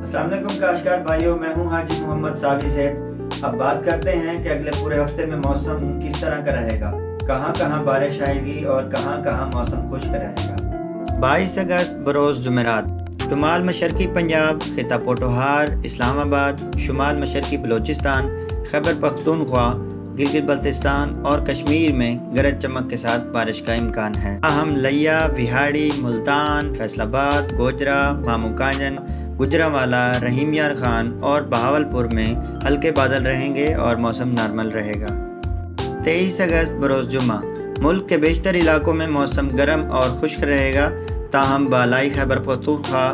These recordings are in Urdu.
السلام علیکم کاشتکار بھائیوں، میں ہوں حاجی محمد ساوی سے۔ اب بات کرتے ہیں کہ اگلے پورے ہفتے میں موسم کس طرح کا رہے گا، کہاں کہاں بارش آئے گی اور کہاں کہاں موسم خشک رہے گا۔ 22 اگست بروز جمعرات، شمال مشرقی پنجاب، خطہ پوٹوہار، اسلام آباد، شمال مشرقی بلوچستان، خیبر پختونخوا، گلگت بلتستان اور کشمیر میں گرج چمک کے ساتھ بارش کا امکان ہے۔ اہم لیا، وہاڑی، ملتان، فیصل آباد، گوجرا، مامو کانجن، گجرانوالہ، رحیم یار خان اور بہاولپور میں ہلکے بادل رہیں گے اور موسم نارمل رہے گا۔ 23 اگست بروز جمعہ، ملک کے بیشتر علاقوں میں موسم گرم اور خشک رہے گا، تاہم بالائی خیبر پختونخوا،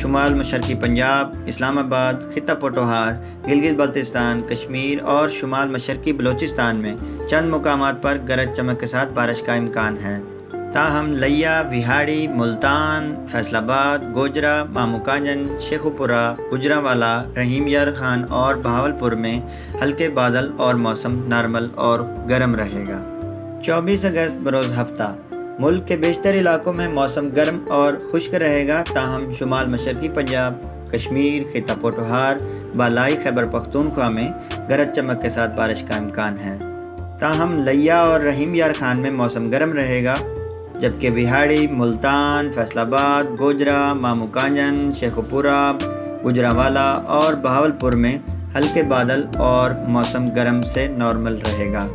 شمال مشرقی پنجاب، اسلام آباد، خطہ پوٹوہار، گلگت بلتستان، کشمیر اور شمال مشرقی بلوچستان میں چند مقامات پر گرج چمک کے ساتھ بارش کا امکان ہے، تاہم لیا، وہاڑی، ملتان، فیصل آباد، گوجرا، مامو کانجن، شیخوپورہ، گجرانوالہ، رحیم یار خان اور بہاولپور میں ہلکے بادل اور موسم نارمل اور گرم رہے گا۔ 24 اگست بروز ہفتہ، ملک کے بیشتر علاقوں میں موسم گرم اور خشک رہے گا، تاہم شمال مشرقی پنجاب، کشمیر، خطہ پوٹوہار، بالائی خیبر پختونخوا میں گرج چمک کے ساتھ بارش کا امکان ہے، تاہم لیا اور رحیم یار خان میں موسم گرم رہے گا، جبکہ وہاڑی، ملتان، فیصل آباد، گوجرا، مامو کانجن، شیخوپورہ، گجرانوالہ اور بہاولپور میں ہلکے بادل اور موسم گرم سے نارمل رہے گا۔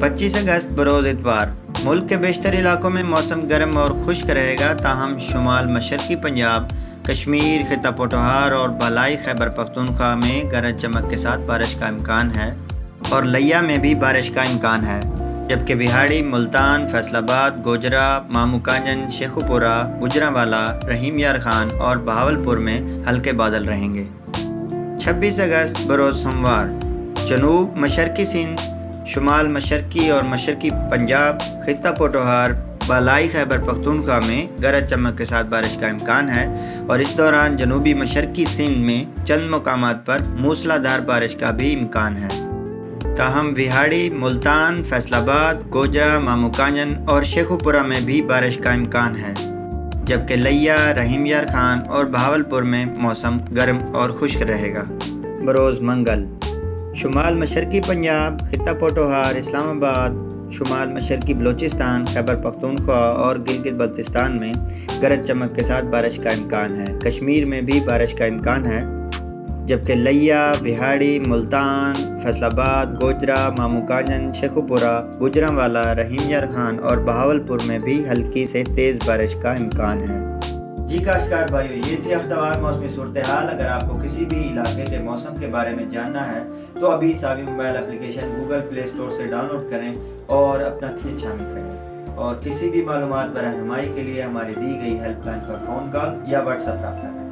25 اگست بروز اتوار، ملک کے بیشتر علاقوں میں موسم گرم اور خشک رہے گا، تاہم شمال مشرقی پنجاب، کشمیر، خطہ پوٹوہار اور بالائی خیبر پختونخوا میں گرج چمک کے ساتھ بارش کا امکان ہے اور لیا میں بھی بارش کا امکان ہے، جبکہ وہاڑی، ملتان، فیصل آباد، گوجرا، مامو کانجن، شیخوپورہ، گجرانوالہ، رحیم یار خان اور بہاولپور میں ہلکے بادل رہیں گے۔ 26 اگست بروز سوموار، جنوب مشرقی سندھ، شمال مشرقی اور مشرقی پنجاب، خطہ پوٹوہار، بالائی خیبر پختونخوا میں گرج چمک کے ساتھ بارش کا امکان ہے اور اس دوران جنوبی مشرقی سندھ میں چند مقامات پر موسلا دھار بارش کا بھی امکان ہے، تاہم وہاڑی، ملتان، فیصل آباد، گوجرا، مامو کانجن اور شیخوپورہ میں بھی بارش کا امکان ہے، جبکہ لیا، رحیم یار خان اور بہاولپور میں موسم گرم اور خشک رہے گا۔ بروز منگل، شمال مشرقی پنجاب، خطہ پوٹوہار، اسلام آباد، شمال مشرقی بلوچستان، خیبر پختونخوا اور گلگت بلتستان میں گرج چمک کے ساتھ بارش کا امکان ہے، کشمیر میں بھی بارش کا امکان ہے، جبکہ لیا، وہاڑی، ملتان، فیصل آباد، گوجرا، مامو کانجن، شیخوپورہ، گجرانوالہ، رحیم یار خان اور بہاولپور میں بھی ہلکی سے تیز بارش کا امکان ہے۔ جی کاشتکار بھائیو، یہ تھی ہفتہ وار موسمی صورتحال۔ اگر آپ کو کسی بھی علاقے کے موسم کے بارے میں جاننا ہے تو ابھی ساوی mobile application Google Play Store سے ڈاؤن لوڈ کریں اور اپنا کھیت شامل کریں، اور کسی بھی معلومات و رہنمائی کے لیے ہماری دی گئی ہیلپ لائن پر فون کال یا واٹس ایپ رابطہ کریں۔